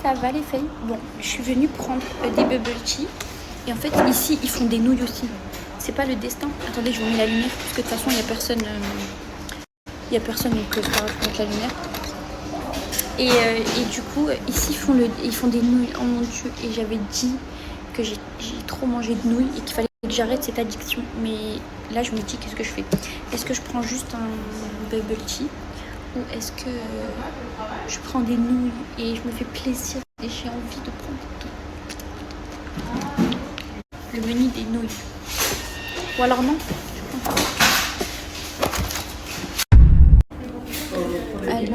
ça va les filles? Bon, je suis venue prendre des bubble tea. Et en fait, ici, ils font des nouilles aussi. C'est pas le destin. Attendez, je vous mets la lumière, parce que de toute façon, il n'y a personne. Il n'y a personne, donc c'est pas grave, je vais mettre la lumière. Et du coup, ici, ils font des nouilles. Oh mon Dieu, et j'avais dit que j'ai trop mangé de nouilles et qu'il fallait que j'arrête cette addiction. Mais là, je me dis, qu'est-ce que je fais? Est-ce que je prends juste un bubble tea? Ou est-ce que je prends des nouilles et je me fais plaisir et j'ai envie de prendre le menu des nouilles? Ou alors non, je prends pas. Allez.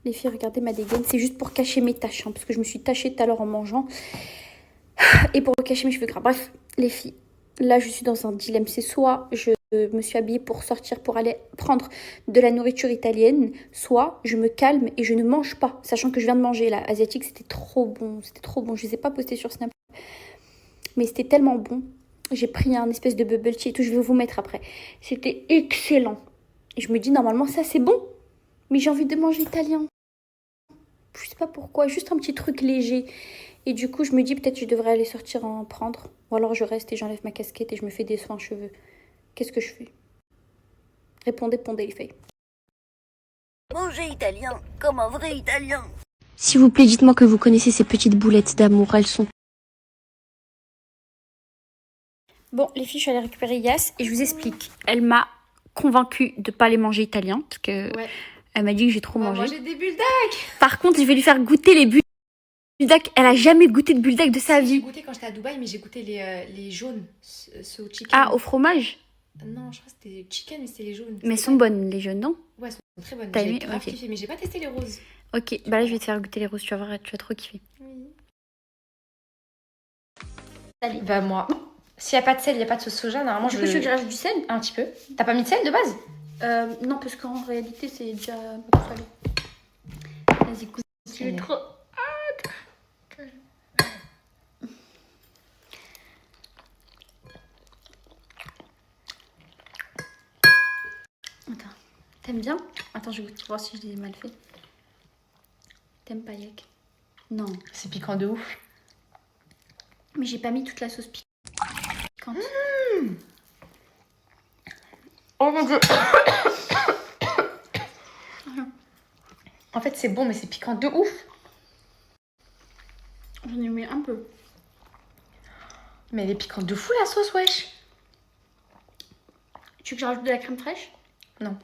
Les filles, regardez ma dégaine. C'est juste pour cacher mes taches, hein, parce que je me suis tachée tout à l'heure en mangeant. Et pour cacher mes cheveux gras. Bref, les filles, là, je suis dans un dilemme. C'est soit je me suis habillée pour sortir, pour aller prendre de la nourriture italienne, soit je me calme et je ne mange pas. Sachant que je viens de manger, là, asiatique, c'était trop bon. C'était trop bon. Je ne les ai pas postés sur Snap. Mais c'était tellement bon. J'ai pris un espèce de bubble tea et tout. Je vais vous mettre après. C'était excellent. Et je me dis, normalement, ça, c'est bon. Mais j'ai envie de manger italien. Je sais pas pourquoi, juste un petit truc léger. Et du coup, je me dis peut-être que je devrais aller sortir en prendre. Ou alors je reste et j'enlève ma casquette et je me fais des soins cheveux. Qu'est-ce que je fais? Répondez les filles. Manger italien, comme un vrai italien. S'il vous plaît, dites-moi que vous connaissez ces petites boulettes d'amour. Elles sont... Bon, les filles, je suis allée récupérer Yas et je vous explique. Elle m'a convaincue de ne pas les manger italien parce que... Ouais. Elle m'a dit que j'ai trop mangé. Manger des bulldog. Par contre, je vais lui faire goûter les bulldog. Elle a jamais goûté de bulldog de sa vie. J'ai goûté quand j'étais à Dubaï, mais j'ai goûté les jaunes, ceux au chicken. Ah, au fromage? Non, je crois que c'était chicken, mais c'était les jaunes. Mais elles sont bonnes, les jaunes, non? Ouais, elles sont très bonnes. T'as J'ai aimé? grave Ok. kiffé, mais j'ai pas testé les roses. Ok, bah là, je vais te faire goûter les roses. Tu vas voir, tu vas trop kiffer. Oui. Allez. Bah moi, s'il n'y a pas de sel, il n'y a pas de sauce soja, normalement Du coup, je veux que je rajoute du sel? Un petit peu. T'as pas mis de sel de base? Non, parce qu'en réalité, c'est déjà beaucoup salé. Vas-y, écoute. J'ai trop hâte. Attends, t'aimes bien? Attends, je vais voir si je l'ai mal fait. T'aimes pas Yak? Non. C'est piquant de ouf. Mais j'ai pas mis toute la sauce piquante. Oh mon dieu. En fait, c'est bon, mais c'est piquant de ouf. J'en ai mis un peu. Mais elle est piquante de fou la sauce, wesh. Tu veux que je rajoute de la crème fraîche? Non.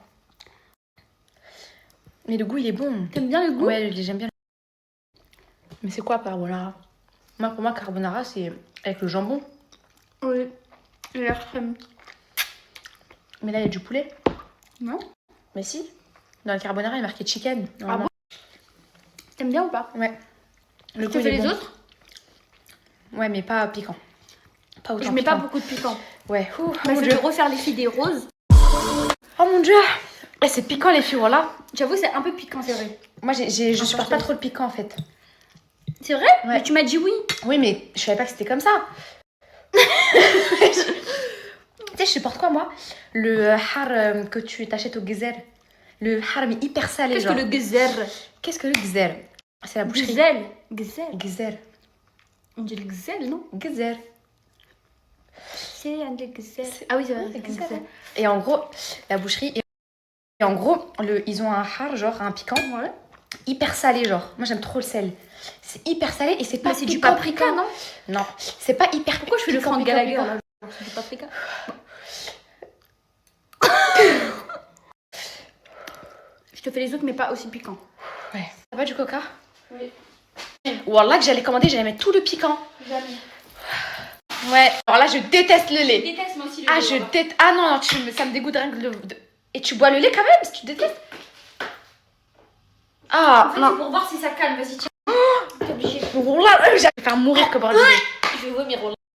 Mais le goût, il est bon. T'aimes bien le goût? Ouais, j'aime bien. Mais c'est quoi carbonara? Pour moi, carbonara, c'est avec le jambon. Oui, et la crème. Mais là, il y a du poulet. Non? Mais si. Dans le carbonara, il est marqué chicken. Ah bon? T'aimes bien ou pas? Ouais. Je te fais les autres? Ouais, mais pas piquant. Pas autant Je mets piquant. pas beaucoup de piquant. Ouais. Ouh, Bah, mon je dieu. vais refaire les filles des roses. Oh mon dieu. Eh, c'est piquant les filles, voilà. J'avoue, c'est un peu piquant, c'est vrai. Moi, je supporte pas trop le piquant en fait. C'est vrai? Ouais. Mais tu m'as dit oui. Oui, mais je savais pas que c'était comme ça. Tu sais, je supporte quoi moi? Le har que tu t'achètes au gzer. Le har mais hyper salé. Qu'est-ce genre. que le gzer? Qu'est-ce que le gzer? C'est la boucherie. Gzel. Gzel. Gzer. On dit le gzel, non? Gzer. C'est un de gzel. Ah oui, c'est vrai. Ouais, c'est un gzel. Et en gros, la boucherie. Et en gros, ils ont un har, genre un piquant. Ouais. Hyper salé, genre. Moi, j'aime trop le sel. C'est hyper salé et c'est pas Mais c'est du piquant, paprika, piquant. non? Non, c'est pas hyper. Pourquoi je fais le piquant, Franck piquant, Gallagher piquant. là? C'est du paprika. Je te fais les autres, mais pas aussi piquants. Ouais. Ça va du coca? Oui. Wallah, que j'allais commander, j'allais mettre tout le piquant. Jamais. Ouais. Alors là, je déteste le lait. Je déteste moi aussi le Ah, lait, je voilà. déteste. Ah non, non, ça me dégoûte rien que Et tu bois le lait quand même, parce que tu détestes? Ah, En fait, non. c'est pour voir si ça calme. Vas-y, tiens. T'es obligé. Wallah, j'allais faire mourir que boire du lait. Je vais vomir.